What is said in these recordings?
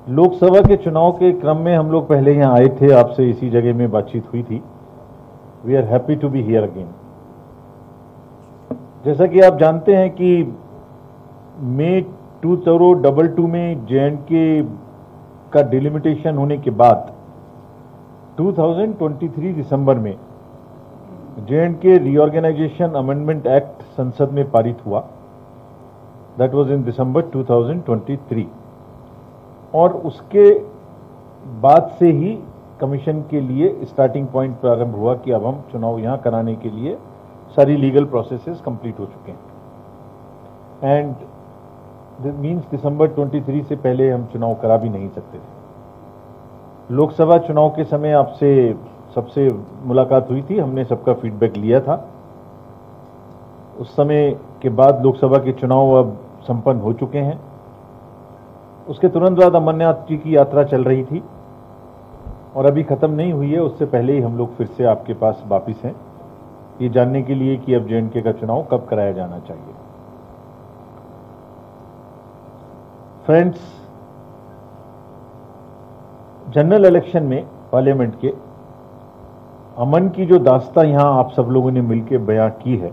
लोकसभा के चुनाव के क्रम में हम लोग पहले यहाँ आए थे, आपसे इसी जगह में बातचीत हुई थी। We are happy to be here again. जैसा कि आप जानते हैं कि मई 2022 में JNK का डिलिमिटेशन होने के बाद 2023 दिसंबर में JNK रीऑर्गेनाइजेशन अमेंडमेंट एक्ट संसद में पारित हुआ। दैट वाज इन दिसंबर 2023 और उसके बाद से ही कमीशन के लिए स्टार्टिंग पॉइंट प्रारंभ हुआ कि अब हम चुनाव यहां कराने के लिए सारी लीगल प्रोसेसेस कंप्लीट हो चुके हैं एंड दिस मीन्स दिसंबर 23 से पहले हम चुनाव करा भी नहीं सकते थे। लोकसभा चुनाव के समय आपसे सबसे मुलाकात हुई थी, हमने सबका फीडबैक लिया था। उस समय के बाद लोकसभा के चुनाव अब संपन्न हो चुके हैं। उसके तुरंत बाद अमरनाथ जी की यात्रा चल रही थी और अभी खत्म नहीं हुई है। उससे पहले ही हम लोग फिर से आपके पास वापिस हैं ये जानने के लिए कि अब JNK का चुनाव कब कराया जाना चाहिए। फ्रेंड्स, जनरल इलेक्शन में पार्लियामेंट के अमन की जो दास्ता यहां आप सब लोगों ने मिलकर बयां की है,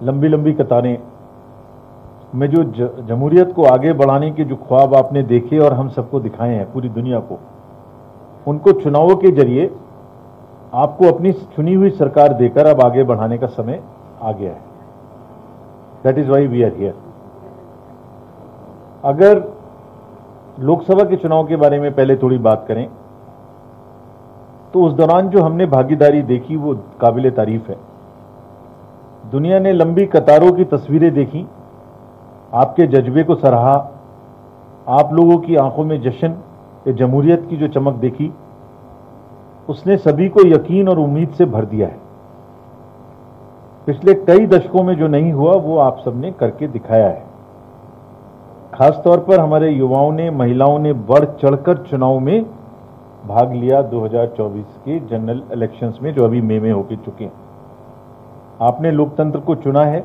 लंबी लंबी कतारें में जो जमहूरियत को आगे बढ़ाने के जो ख्वाब आपने देखे और हम सबको दिखाए हैं पूरी दुनिया को, उनको चुनावों के जरिए आपको अपनी चुनी हुई सरकार देकर अब आगे बढ़ाने का समय आ गया है। That is why we are here. अगर लोकसभा के चुनाव के बारे में पहले थोड़ी बात करें तो उस दौरान जो हमने भागीदारी देखी वो काबिले तारीफ है। दुनिया ने लंबी कतारों की तस्वीरें देखी, आपके जज्बे को सराहा, आप लोगों की आंखों में जश्न ये जमहूरियत की जो चमक देखी उसने सभी को यकीन और उम्मीद से भर दिया है। पिछले कई दशकों में जो नहीं हुआ वो आप सबने करके दिखाया है। खासतौर पर हमारे युवाओं ने, महिलाओं ने बढ़ चढ़कर चुनाव में भाग लिया 2024 के जनरल इलेक्शंस में जो अभी मई में होके चुके हैं। आपने लोकतंत्र को चुना है,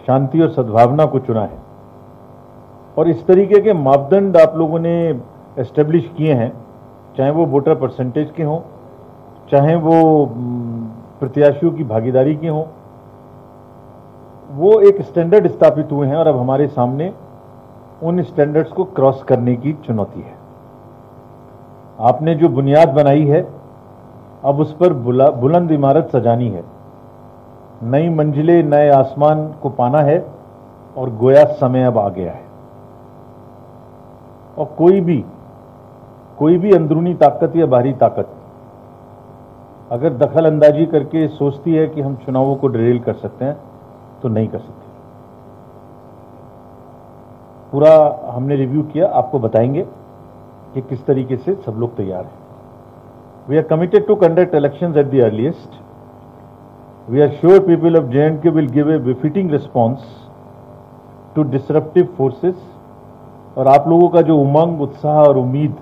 शांति और सद्भावना को चुना है और इस तरीके के मापदंड आप लोगों ने एस्टेब्लिश किए हैं, चाहे वो वोटर परसेंटेज के हों, चाहे वो प्रत्याशियों की भागीदारी के हों, वो एक स्टैंडर्ड स्थापित हुए हैं और अब हमारे सामने उन स्टैंडर्ड्स को क्रॉस करने की चुनौती है। आपने जो बुनियाद बनाई है अब उस पर बुलंद इमारत सजानी है, नई मंजिलें, नए आसमान को पाना है और गोया समय अब आ गया है। और कोई भी अंदरूनी ताकत या बाहरी ताकत अगर दखल अंदाजी करके सोचती है कि हम चुनावों को डिरेल कर सकते हैं तो नहीं कर सकते। पूरा हमने रिव्यू किया, आपको बताएंगे कि किस तरीके से सब लोग तैयार हैं। We are committed to conduct elections at the earliest. We are sure people of JNK will give a befitting response to disruptive forces. और आप लोगों का जो उमंग, उत्साह और उम्मीद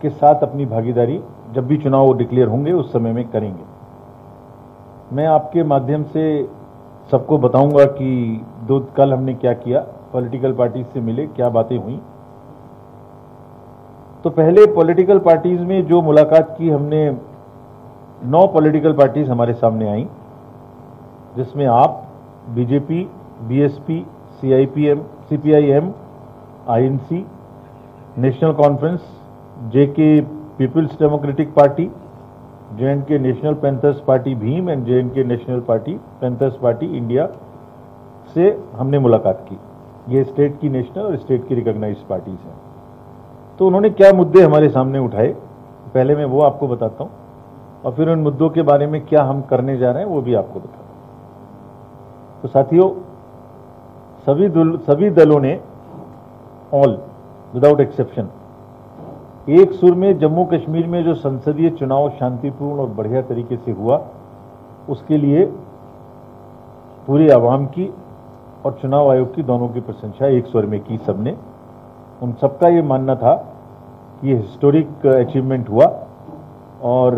के साथ अपनी भागीदारी जब भी चुनाव डिक्लेयर होंगे उस समय में करेंगे। मैं आपके माध्यम से सबको बताऊंगा कि कल हमने क्या किया, पॉलिटिकल पार्टीज से मिले, क्या बातें हुई। तो पहले पॉलिटिकल पार्टीज में जो मुलाकात की हमने, 9 पॉलिटिकल पार्टीज हमारे सामने आई, जिसमें आप, BJP, BSP, CIPM, CPIM, INC, national conference, JK peoples democratic party, JNK national panthers party Bhim and JNK national party panthers party India से हमने मुलाकात की। ये स्टेट की नेशनल और स्टेट की रिकॉग्नाइज्ड पार्टीज हैं। तो उन्होंने क्या मुद्दे हमारे सामने उठाए, पहले मैं वो आपको बताता हूं और फिर उन मुद्दों के बारे में क्या हम करने जा रहे हैं वो भी आपको बताता हूं। तो साथियों, सभी दलों ने, ऑल विदाउट एक्सेप्शन, एक सुर में जम्मू कश्मीर में जो संसदीय चुनाव शांतिपूर्ण और बढ़िया तरीके से हुआ उसके लिए पूरी आवाम की और चुनाव आयोग की दोनों की प्रशंसा एक स्वर में की सबने। उन सबका ये मानना था कि ये हिस्टोरिक अचीवमेंट हुआ और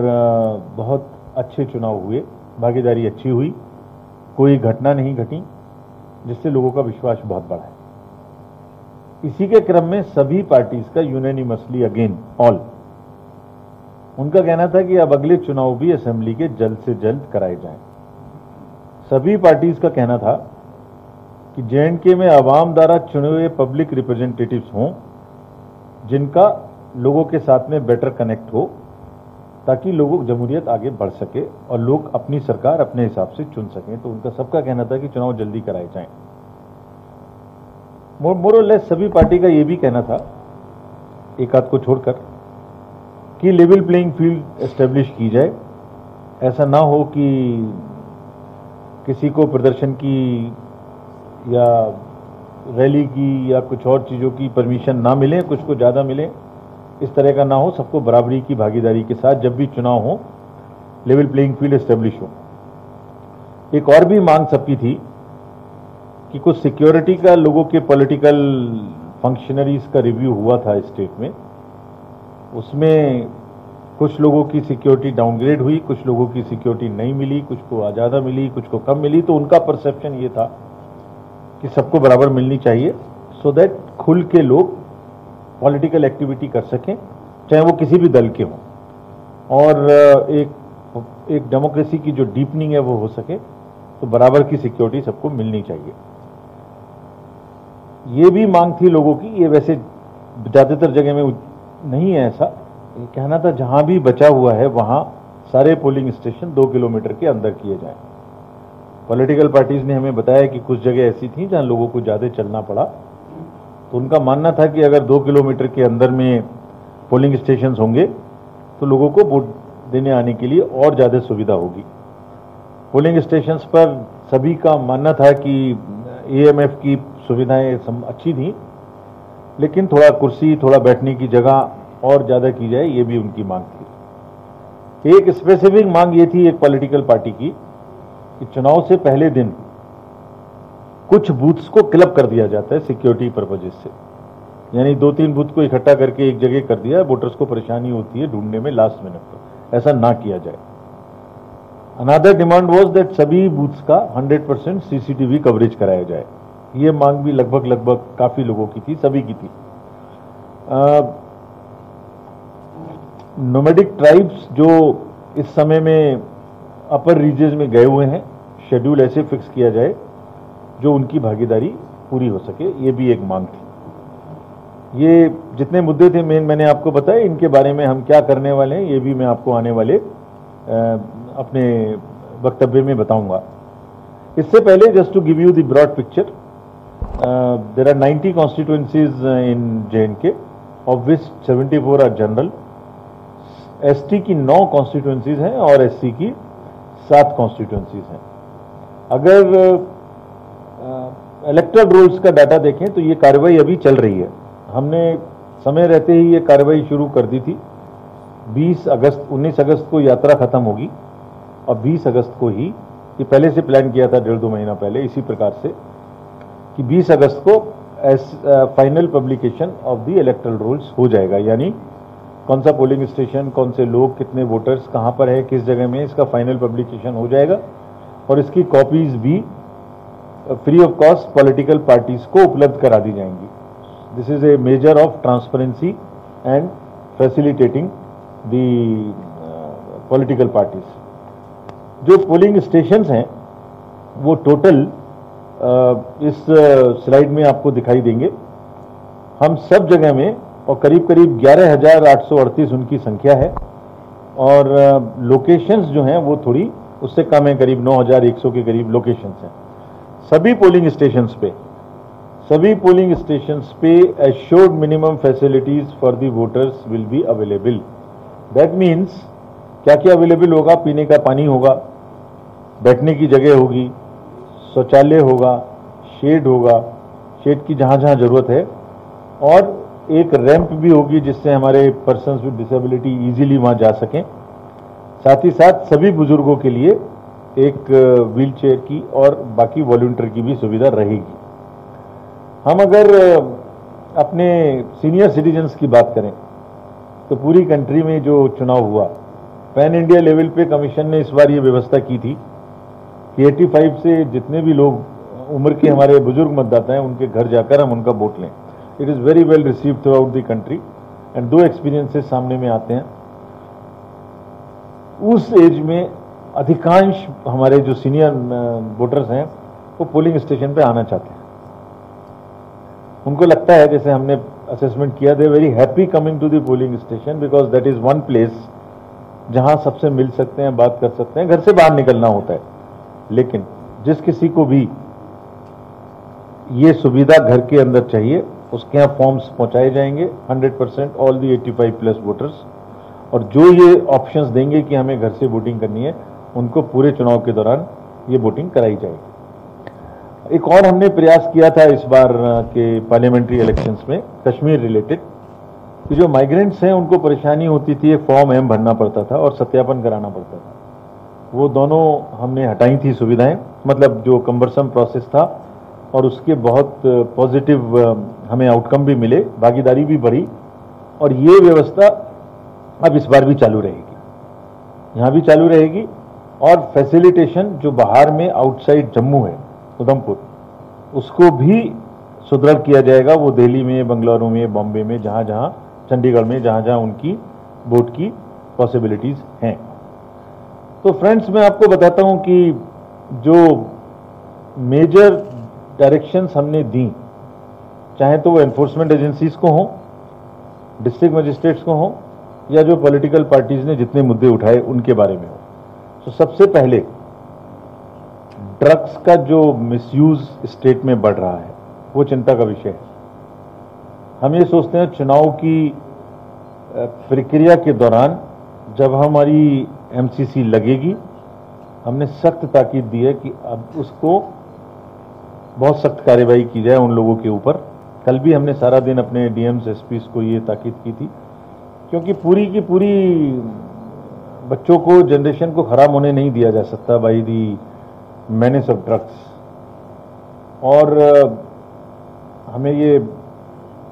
बहुत अच्छे चुनाव हुए, भागीदारी अच्छी हुई, कोई घटना नहीं घटी जिससे लोगों का विश्वास बहुत बढ़ा है। इसी के क्रम में सभी पार्टीज का यूनानिमसली अगेन ऑल उनका कहना था कि अब अगले चुनाव भी असेंबली के जल्द से जल्द कराए जाएं। सभी पार्टीज का कहना था कि जे.एंड.के में आवाम द्वारा चुने हुए पब्लिक रिप्रेजेंटेटिव्स हों जिनका लोगों के साथ में बेटर कनेक्ट हो, ताकि लोगों जमहूरियत आगे बढ़ सके और लोग अपनी सरकार अपने हिसाब से चुन सकें। तो उनका सबका कहना था कि चुनाव जल्दी कराए जाएं। मोर और लेस सभी पार्टी का यह भी कहना था, एक आध को छोड़कर, कि लेवल प्लेइंग फील्ड एस्टेब्लिश की जाए। ऐसा ना हो कि किसी को प्रदर्शन की या रैली की या कुछ और चीज़ों की परमिशन ना मिले, कुछ को ज़्यादा मिले, इस तरह का ना हो। सबको बराबरी की भागीदारी के साथ जब भी चुनाव हो लेवल प्लेइंग फील्ड एस्टेब्लिश हो। एक और भी मांग सबकी थी कि कुछ सिक्योरिटी का लोगों के पॉलिटिकल फंक्शनरीज का रिव्यू हुआ था स्टेट में, उसमें कुछ लोगों की सिक्योरिटी डाउनग्रेड हुई, कुछ लोगों की सिक्योरिटी नहीं मिली, कुछ को ज़्यादा मिली, कुछ को कम मिली। तो उनका परसेप्शन ये था कि सबको बराबर मिलनी चाहिए, सो दैट खुल के लोग पॉलिटिकल एक्टिविटी कर सकें, चाहे वो किसी भी दल के हों, और एक डेमोक्रेसी की जो डीपनिंग है वो हो सके। तो बराबर की सिक्योरिटी सबको मिलनी चाहिए। ये भी मांग थी लोगों की, ये वैसे ज़्यादातर जगह में नहीं है ऐसा। ये कहना था जहां भी बचा हुआ है वहां सारे पोलिंग स्टेशन 2 किलोमीटर के अंदर किए जाएं। पॉलिटिकल पार्टीज ने हमें बताया कि कुछ जगह ऐसी थी जहां लोगों को ज़्यादा चलना पड़ा, तो उनका मानना था कि अगर 2 किलोमीटर के अंदर में पोलिंग स्टेशन होंगे तो लोगों को वोट देने आने के लिए और ज़्यादा सुविधा होगी। पोलिंग स्टेशंस पर सभी का मानना था कि एएमएफ की सुविधाएं अच्छी थी, लेकिन थोड़ा कुर्सी, थोड़ा बैठने की जगह और ज़्यादा की जाए, ये भी उनकी मांग थी। एक स्पेसिफिक मांग ये थी एक पॉलिटिकल पार्टी की कि चुनाव से पहले दिन कुछ बूथ्स को क्लब कर दिया जाता है सिक्योरिटी पर्पजेस से, यानी 2-3 बूथ को इकट्ठा करके एक जगह कर दिया, वोटर्स को परेशानी होती है ढूंढने में लास्ट मिनट पर, ऐसा ना किया जाए। अनदर डिमांड वाज दैट सभी बूथ्स का 100% सीसीटीवी कवरेज कराया जाए। ये मांग भी लगभग काफी लोगों की थी, सभी की थी। नोमैडिक ट्राइब्स जो इस समय में अपर रीजन्स में गए हुए हैं, शेड्यूल ऐसे फिक्स किया जाए जो उनकी भागीदारी पूरी हो सके, ये भी एक मांग थी। ये जितने मुद्दे थे मेन मैंने आपको बताए, इनके बारे में हम क्या करने वाले हैं ये भी मैं आपको आने वाले अपने वक्तव्य में बताऊंगा। इससे पहले just to give you the broad picture, there are 90 constituencies in J and K, of which 74 are general. ST की 9 कॉन्स्टिट्यूएंसीज हैं और एससी की 7 कॉन्स्टिट्यूएंसीज हैं। अगर इलेक्टोरल रोल्स का डाटा देखें तो ये कार्रवाई अभी चल रही है। हमने समय रहते ही ये कार्रवाई शुरू कर दी थी। 19 अगस्त को यात्रा खत्म होगी और 20 अगस्त को ही, ये पहले से प्लान किया था 1.5-2 महीना पहले, इसी प्रकार से कि 20 अगस्त को final publication of the electoral rolls हो जाएगा, यानी कौन सा पोलिंग स्टेशन, कौन से लोग, कितने वोटर्स कहां पर है, किस जगह में, इसका फाइनल पब्लिकेशन हो जाएगा और इसकी कॉपीज भी free of cost political parties को उपलब्ध करा दी जाएंगी। This is a measure of transparency and facilitating the political parties. जो पोलिंग स्टेशंस हैं वो टोटल इस स्लाइड में आपको दिखाई देंगे। हम सब जगह में, और करीब करीब 11,838 उनकी संख्या है, और लोकेशंस जो हैं वो थोड़ी उससे कम है, करीब 9,100 के करीब लोकेशंस हैं। सभी पोलिंग स्टेशंस पे assured minimum facilities for the voters will be available. That means क्या क्या अवेलेबल होगा? पीने का पानी होगा, बैठने की जगह होगी, शौचालय होगा, शेड होगा, शेड की जहां जहां जरूरत है, और एक रैंप भी होगी जिससे हमारे पर्सन्स विद डिसेबिलिटी इजीली वहां जा सकें। साथ ही साथ सभी बुजुर्गों के लिए एक व्हील चेयर की और बाकी वॉलंटियर की भी सुविधा रहेगी। हम अगर अपने सीनियर सिटीजन्स की बात करें तो पूरी कंट्री में जो चुनाव हुआ, पैन इंडिया लेवल पे कमीशन ने इस बार ये व्यवस्था की थी कि 85 से जितने भी लोग उम्र के हमारे बुजुर्ग मतदाता हैं उनके घर जाकर हम उनका वोट लें। It is very well received through out the country and दो एक्सपीरियंसेस सामने में आते हैं। उस एज में अधिकांश हमारे जो सीनियर वोटर्स हैं वो पोलिंग स्टेशन पे आना चाहते हैं। उनको लगता है, जैसे हमने असेसमेंट किया, they very happy coming to the polling station because that is one place जहां सबसे मिल सकते हैं, बात कर सकते हैं। घर से बाहर निकलना होता है, लेकिन जिस किसी को भी ये सुविधा घर के अंदर चाहिए उसके यहाँ फॉर्म्स पहुंचाए जाएंगे 100% ऑल दी 85+ वोटर्स, और जो ये ऑप्शंस देंगे कि हमें घर से वोटिंग करनी है उनको पूरे चुनाव के दौरान ये वोटिंग कराई जाएगी। एक और हमने प्रयास किया था इस बार के पार्लियामेंट्री इलेक्शंस में कश्मीर रिलेटेड, कि जो माइग्रेंट्स हैं उनको परेशानी होती थी, एक फॉर्म एम भरना पड़ता था और सत्यापन कराना पड़ता था। वो दोनों हमने हटाई थी सुविधाएं, मतलब जो कम्बरसम प्रोसेस था, और उसके बहुत पॉजिटिव हमें आउटकम भी मिले, भागीदारी भी बढ़ी, और ये व्यवस्था अब इस बार भी चालू रहेगी, यहाँ भी चालू रहेगी। और फैसिलिटेशन जो बाहर में आउटसाइड जम्मू है, उधमपुर, उसको भी सुदृढ़ किया जाएगा। वो दिल्ली में, बंगलुरु में, बॉम्बे में, जहाँ जहाँ, चंडीगढ़ में, जहाँ जहाँ उनकी वोट की पॉसिबिलिटीज हैं। तो फ्रेंड्स, मैं आपको बताता हूँ कि जो मेजर डायरेक्शंस हमने दी, चाहे तो वो एनफोर्समेंट एजेंसीज को हो, डिस्ट्रिक्ट मजिस्ट्रेट्स को हो, या जो पॉलिटिकल पार्टीज ने जितने मुद्दे उठाए उनके बारे में हो। तो सबसे पहले ड्रग्स का जो मिसयूज स्टेट में बढ़ रहा है वो चिंता का विषय है। हम ये सोचते हैं चुनाव की प्रक्रिया के दौरान जब हमारी एमसीसी लगेगी, हमने सख्त ताकीद दी है कि अब उसको बहुत सख्त कार्रवाई की जाए उन लोगों के ऊपर। कल भी हमने सारा दिन अपने डीएम्स एसपीस को ये ताकीद की थी, क्योंकि पूरी की पूरी बच्चों को, जनरेशन को खराब होने नहीं दिया जा सकता by the menace of drugs. और हमें ये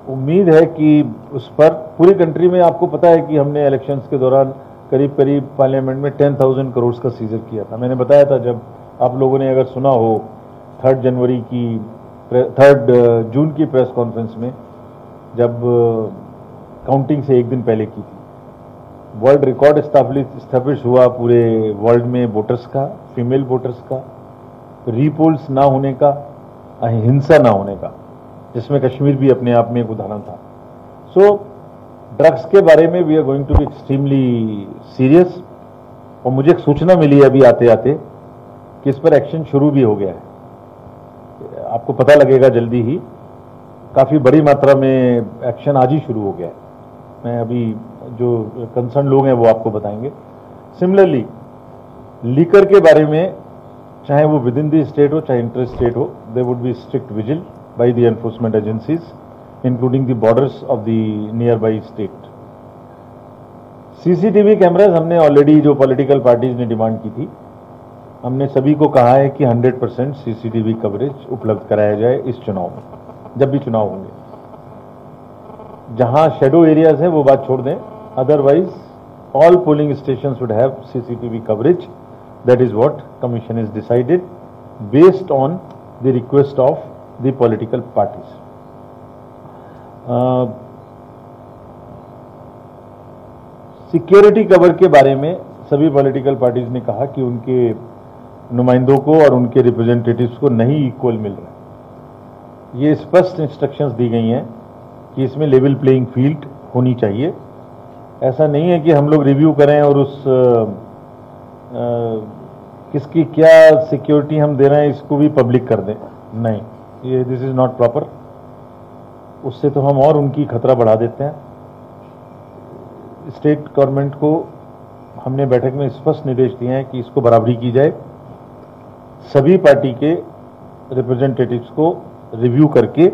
उम्मीद है कि उस पर पूरी कंट्री में, आपको पता है कि हमने इलेक्शंस के दौरान करीब करीब पार्लियामेंट में 10,000 करोड़ का सीजर किया था। मैंने बताया था, जब आप लोगों ने अगर सुना हो, 3 जून की प्रेस कॉन्फ्रेंस में, जब काउंटिंग से एक दिन पहले की थी, वर्ल्ड रिकॉर्ड स्टैब्लिश हुआ पूरे वर्ल्ड में वोटर्स का, फीमेल वोटर्स का, रीपोल्स ना होने का, हिंसा ना होने का, जिसमें कश्मीर भी अपने आप में एक उदाहरण था। सो ड्रग्स के बारे में we are going to be extremely serious. और मुझे एक सूचना मिली है अभी आते आते कि इस पर एक्शन शुरू भी हो गया है। आपको पता लगेगा जल्दी ही, काफी बड़ी मात्रा में एक्शन आज ही शुरू हो गया है। मैं अभी जो कंसर्न लोग हैं वो आपको बताएंगे। सिमिलरली लीकर के बारे में, चाहे वो विद इन द स्टेट हो चाहे इंटर स्टेट हो, there would be strict vigil by the enforcement agencies including the borders of the nearby state. CCTV cameras हमने ऑलरेडी, जो पॉलिटिकल पार्टीज ने डिमांड की थी, हमने सभी को कहा है कि 100% सीसीटीवी कवरेज उपलब्ध कराया जाए इस चुनाव में, जब भी चुनाव होंगे। जहां शेडो एरियाज हैं वो बात छोड़ दें, otherwise all polling station would have CCTV coverage. That is what commission is decided based on the request of the political parties. Security cover के बारे में सभी पॉलिटिकल पार्टीज ने कहा कि उनके नुमाइंदों को और उनके रिप्रेजेंटेटिव्स को नहीं इक्वल मिल रहा है। ये स्पष्ट इंस्ट्रक्शंस दी गई हैं कि इसमें लेवल प्लेइंग फील्ड होनी चाहिए। ऐसा नहीं है कि हम लोग रिव्यू करें और उस किसकी क्या सिक्योरिटी हम दे रहे हैं इसको भी पब्लिक कर दें। नहीं, ये दिस इज नॉट प्रॉपर। उससे तो हम और उनकी खतरा बढ़ा देते हैं। स्टेट गवर्नमेंट को हमने बैठक में स्पष्ट निर्देश दिए हैं कि इसको बराबरी की जाए, सभी पार्टी के रिप्रेजेंटेटिव्स को रिव्यू करके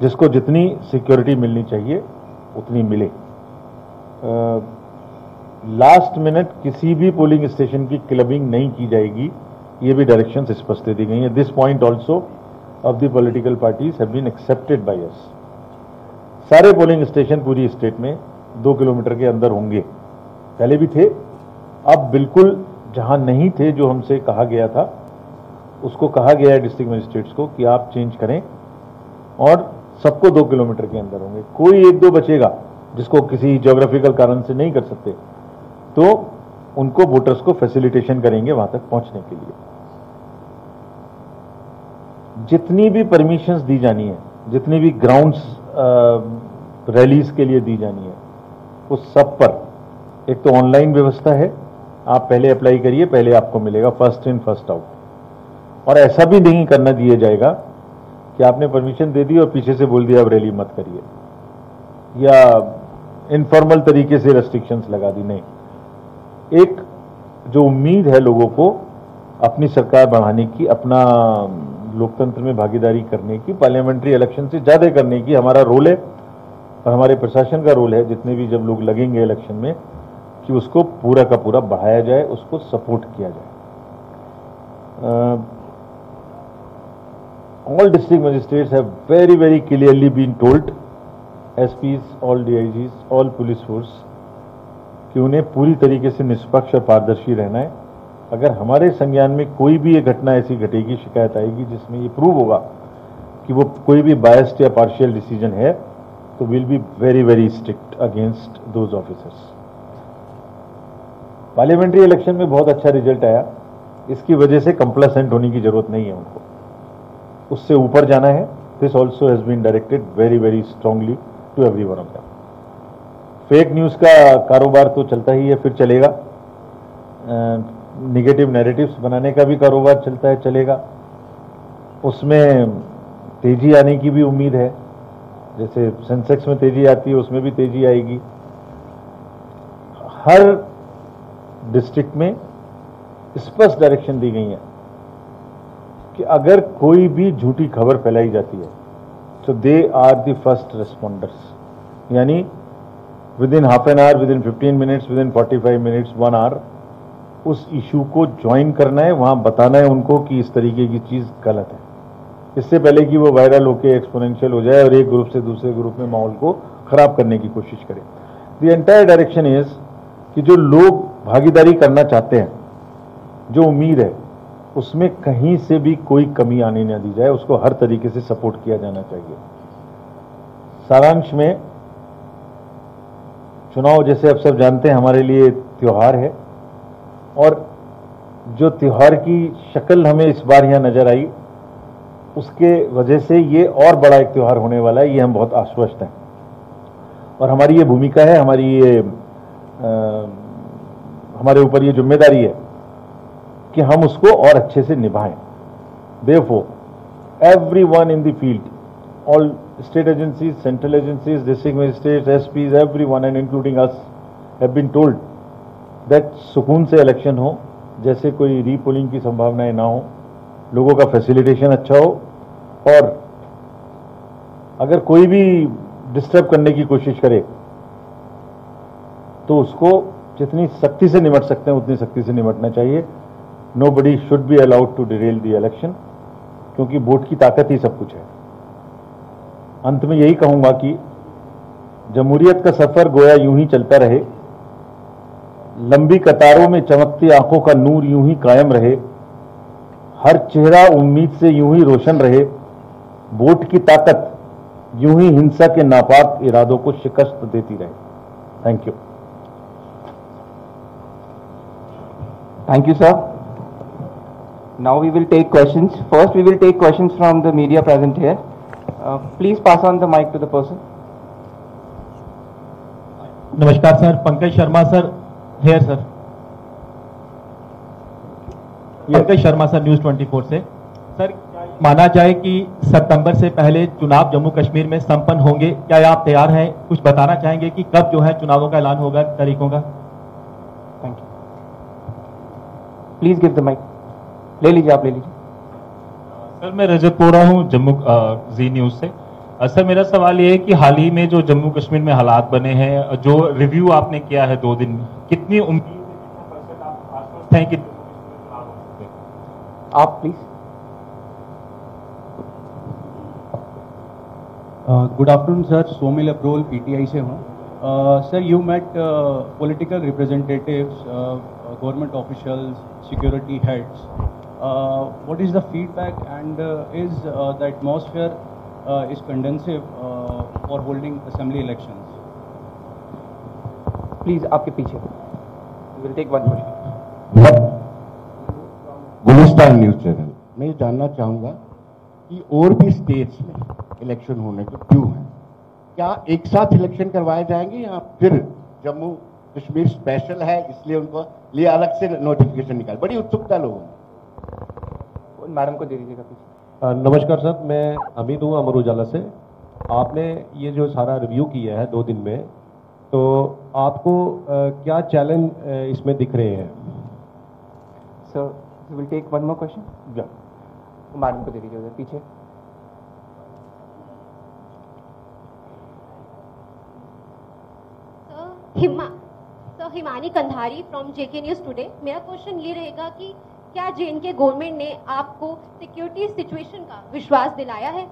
जिसको जितनी सिक्योरिटी मिलनी चाहिए उतनी मिले। लास्ट मिनट किसी भी पोलिंग स्टेशन की क्लबिंग नहीं की जाएगी, ये भी डायरेक्शंस स्पष्ट दे दी गई हैं। This point also of the political parties have been accepted by us. सारे पोलिंग स्टेशन पूरी स्टेट में 2 किलोमीटर के अंदर होंगे। पहले भी थे, अब बिल्कुल जहां नहीं थे, जो हमसे कहा गया था, उसको कहा गया है डिस्ट्रिक्ट मजिस्ट्रेट्स को कि आप चेंज करें और सबको 2 किलोमीटर के अंदर होंगे। कोई 1-2 बचेगा जिसको किसी ज्योग्राफिकल कारण से नहीं कर सकते, तो उनको वोटर्स को फैसिलिटेशन करेंगे वहां तक पहुंचने के लिए। जितनी भी परमिशंस दी जानी है, जितनी भी ग्राउंड्स रैलीज के लिए दी जानी है, उस सब पर एक तो ऑनलाइन व्यवस्था है, आप पहले अप्लाई करिए, पहले आपको मिलेगा, फर्स्ट इन फर्स्ट आउट। और ऐसा भी नहीं करना दिया जाएगा कि आपने परमिशन दे दी और पीछे से बोल दिया अब रैली मत करिए, या इनफॉर्मल तरीके से रेस्ट्रिक्शंस लगा दी। नहीं, एक जो उम्मीद है लोगों को अपनी सरकार बढ़ाने की, अपना लोकतंत्र में भागीदारी करने की, पार्लियामेंट्री इलेक्शन से ज्यादा करने की हमारा रोल है और हमारे प्रशासन का रोल है, जितने भी जब लोग लगेंगे इलेक्शन में, कि उसको पूरा का पूरा बढ़ाया जाए, उसको सपोर्ट किया जाए। All district magistrates have very very clearly been told, SPs, all DIGs, all police force, कि उन्हें पूरी तरीके से निष्पक्ष और पारदर्शी रहना है। अगर हमारे संज्ञान में कोई भी ये घटना ऐसी घटेगी, शिकायत आएगी जिसमें ये प्रूव होगा कि वो कोई भी बायस्ड या पार्शियल डिसीजन है, तो will be very very strict against those officers. Parliamentary election में बहुत अच्छा रिजल्ट आया, इसकी वजह से कंप्लेसेंट होने की जरूरत नहीं है उनको, उससे ऊपर जाना है। This also has been directed very very strongly to every one of them. Fake news का कारोबार तो चलता ही है, फिर चलेगा। निगेटिव नैरेटिव्स बनाने का भी कारोबार चलता है, चलेगा। उसमें तेजी आने की भी उम्मीद है, जैसे सेंसेक्स में तेजी आती है उसमें भी तेजी आएगी। हर डिस्ट्रिक्ट में स्पष्ट डायरेक्शन दी गई है कि अगर कोई भी झूठी खबर फैलाई जाती है तो they are the first responders, यानी within half an hour, within 15 minutes, within 45 minutes, 1 hour उस इशू को ज्वाइन करना है, वहां बताना है उनको कि इस तरीके की चीज गलत है, इससे पहले कि वो वायरल होकर एक्सपोनेंशियल हो जाए और एक ग्रुप से दूसरे ग्रुप में माहौल को खराब करने की कोशिश करे। द एंटायर डायरेक्शन इज कि जो लोग भागीदारी करना चाहते हैं, जो उम्मीद है, उसमें कहीं से भी कोई कमी आने न दी जाए, उसको हर तरीके से सपोर्ट किया जाना चाहिए। सारांश में, चुनाव जैसे आप सब जानते हैं हमारे लिए त्योहार है, और जो त्योहार की शक्ल हमें इस बार यहां नजर आई, उसके वजह से ये और बड़ा एक त्योहार होने वाला है, ये हम बहुत आश्वस्त हैं। और हमारी ये भूमिका है, हमारी ये हमारे ऊपर ये जिम्मेदारी है कि हम उसको और अच्छे से निभाएं। Therefore, everyone in the field, all state agencies, central agencies, district magistrates, SPs, everyone and including us have been told that सुकून से इलेक्शन हो, जैसे कोई रीपोलिंग की संभावनाएं ना हो, लोगों का फैसिलिटेशन अच्छा हो, और अगर कोई भी डिस्टर्ब करने की कोशिश करे तो उसको जितनी सख्ती से निपट सकते हैं उतनी सख्ती से निपटना चाहिए। Nobody should be allowed to derail the election, क्योंकि वोट की ताकत ही सब कुछ है। अंत में यही कहूंगा कि जमहूरियत का सफर गोया यूं ही चलता रहे, लंबी कतारों में चमकती आंखों का नूर यूं ही कायम रहे, हर चेहरा उम्मीद से यूं ही रोशन रहे, वोट की ताकत यूं ही हिंसा के नापाक इरादों को शिकस्त देती रहे। Thank you. Thank you, sir. Now we will take questions. First, we will take questions from the media present here. Please pass on the mic to the person. नमस्कार sir, Pankaj Sharma sir, here sir. Pankaj Sharma sir, news 24 से। Sir, माना जाए कि सितंबर से पहले चुनाव जम्मू कश्मीर में संपन्न होंगे, क्या आप तैयार हैं? कुछ बताना चाहेंगे कि कब जो है चुनावों का ऐलान होगा, तारीखों का? Thank you. Please give the mic. ले लीजिए, आप ले लीजिए। सर, मैं रजत बोल रहा हूँ जम्मू जी न्यूज से। सर, मेरा सवाल ये है कि हाल ही में जो जम्मू कश्मीर में हालात बने हैं, जो रिव्यू आपने किया है 2 दिन, कितनी उम्मीद है कि आप please. Good afternoon sir, Somil Abrol PTI से हूँ। Sir, you met political representatives, government officials, security heads. What is the feedback, and is the atmosphere is conducive for holding assembly elections? Please, आपके पीछे. We will take one question. Gulistan news channel, मैं जानना चाहूंगा कि और भी states में election होने को क्यों है? क्या एक साथ इलेक्शन करवाए जाएंगे या फिर जम्मू कश्मीर स्पेशल है इसलिए उनको लिए अलग से नोटिफिकेशन निकाल? बड़ी उत्सुकता लोगों में. मैडम को दे दीजिएगा पीछे. नमस्कार सर, मैं अमित हूँ अमर उजाला से. आपने ये जो सारा रिव्यू किया है 2 दिन में, तो आपको क्या चैलेंज इसमें दिख रहे हैं? Sir, we will take one more question. Madam को दे दीजिए उधर पीछे. Himani Kandhari from JK news today. मेरा क्वेश्चन ये रहेगा कि क्या जेएनके गवर्नमेंट ने आपको सिक्योरिटी सिचुएशन का विश्वास दिलाया है?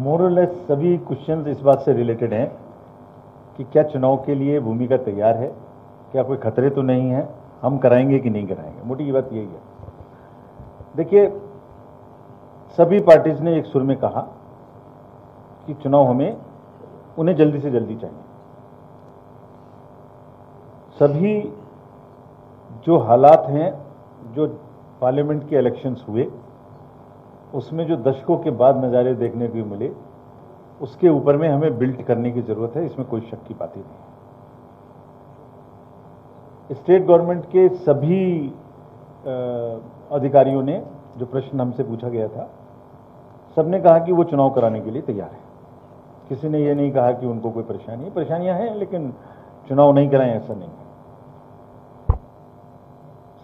मोर और लेस सभी क्वेश्चंस इस बात से रिलेटेड हैं कि क्या चुनाव के लिए भूमिका तैयार है, क्या कोई खतरे तो नहीं है, हम कराएंगे कि नहीं कराएंगे. मोटी बात यही है. देखिए, सभी पार्टीज ने एक सुर में कहा कि चुनाव उन्हें जल्दी से जल्दी चाहिए. सभी जो हालात हैं, जो पार्लियामेंट के इलेक्शंस हुए, उसमें जो दशकों के बाद नज़ारे देखने को मिले, उसके ऊपर में हमें बिल्ड करने की जरूरत है. इसमें कोई शक की बात ही नहीं. स्टेट गवर्नमेंट के सभी अधिकारियों ने, जो प्रश्न हमसे पूछा गया था, सबने कहा कि वो चुनाव कराने के लिए तैयार है. किसी ने ये नहीं कहा कि उनको कोई परेशानी है. परेशानियां हैं, लेकिन चुनाव नहीं कराएं ऐसा नहीं है.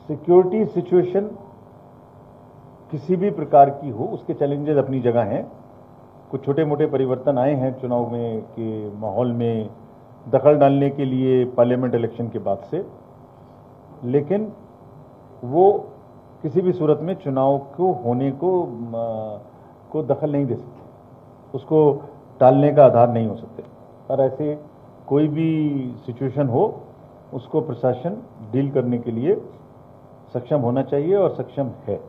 सिक्योरिटी सिचुएशन किसी भी प्रकार की हो, उसके चैलेंजेस अपनी जगह हैं. कुछ छोटे मोटे परिवर्तन आए हैं चुनाव में के माहौल में दखल डालने के लिए पार्लियामेंट इलेक्शन के बाद से, लेकिन वो किसी भी सूरत में चुनाव को होने को दखल नहीं दे सकते, उसको टालने का आधार नहीं हो सकते. और ऐसे कोई भी सिचुएशन हो, उसको प्रशासन डील करने के लिए सक्षम होना चाहिए और सक्षम है.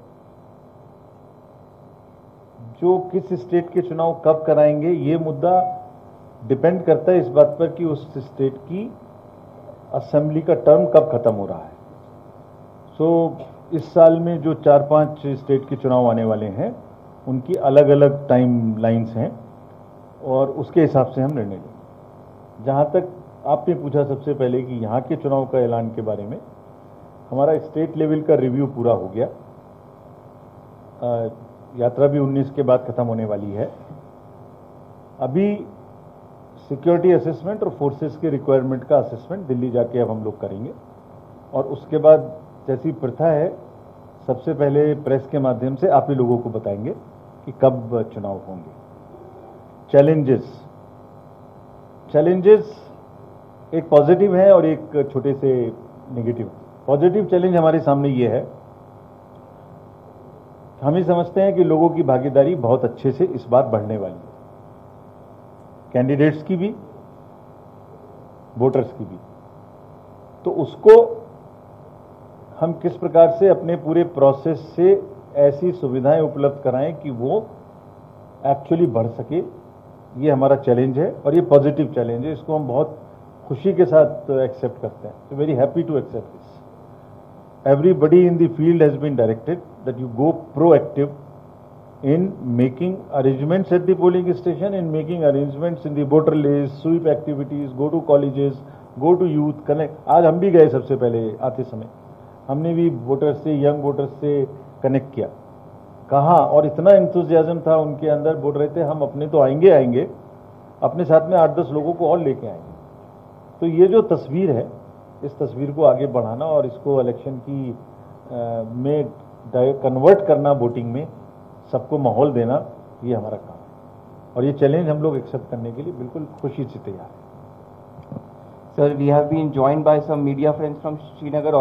जो किस स्टेट के चुनाव कब कराएंगे, ये मुद्दा डिपेंड करता है इस बात पर कि उस स्टेट की असेंबली का टर्म कब खत्म हो रहा है. इस साल में जो 4-5 स्टेट के चुनाव आने वाले हैं, उनकी अलग अलग टाइम लाइन्स हैं और उसके हिसाब से हम निर्णय लेंगे. जहाँ तक आपने पूछा सबसे पहले कि यहाँ के चुनाव का ऐलान के बारे में, हमारा स्टेट लेवल का रिव्यू पूरा हो गया. यात्रा भी 19 के बाद खत्म होने वाली है. अभी सिक्योरिटी असेसमेंट और फोर्सेस के रिक्वायरमेंट का असेसमेंट दिल्ली जाके अब हम लोग करेंगे. और उसके बाद जैसी प्रथा है, सबसे पहले प्रेस के माध्यम से आप ही लोगों को बताएंगे कि कब चुनाव होंगे. चैलेंजेस एक पॉजिटिव है और एक छोटे से नेगेटिव. पॉजिटिव चैलेंज हमारे सामने ये है, हम ही समझते हैं कि लोगों की भागीदारी बहुत अच्छे से इस बार बढ़ने वाली है, कैंडिडेट्स की भी, वोटर्स की भी. तो उसको हम किस प्रकार से अपने पूरे प्रोसेस से ऐसी सुविधाएं उपलब्ध कराएं कि वो एक्चुअली बढ़ सके, ये हमारा चैलेंज है और ये पॉजिटिव चैलेंज है. इसको हम बहुत खुशी के साथ एक्सेप्ट करते हैं. So very happy to accept this. Everybody in the field has been directed that you go proactive in making arrangements at the polling station, in making arrangements in the voter list, sweep activities, go to colleges, go to youth, connect. आज हम भी गए, सबसे पहले आते समय हमने भी वोटर्स से, यंग वोटर्स से कनेक्ट किया. कहा और इतना एंथुजियाज्म था उनके अंदर, बोल रहे थे हम अपने तो आएंगे, अपने साथ में 8-10 लोगों को और लेके आएंगे. तो ये जो तस्वीर है, इस तस्वीर को आगे बढ़ाना और इसको इलेक्शन की में कन्वर्ट करना, वोटिंग में सबको माहौल देना, ये हमारा काम है. और ये चैलेंज हम लोग एक्सेप्ट करने के लिए बिल्कुल खुशी से तैयार हैं. Sir, we have been joined by some media friends from Srinagar.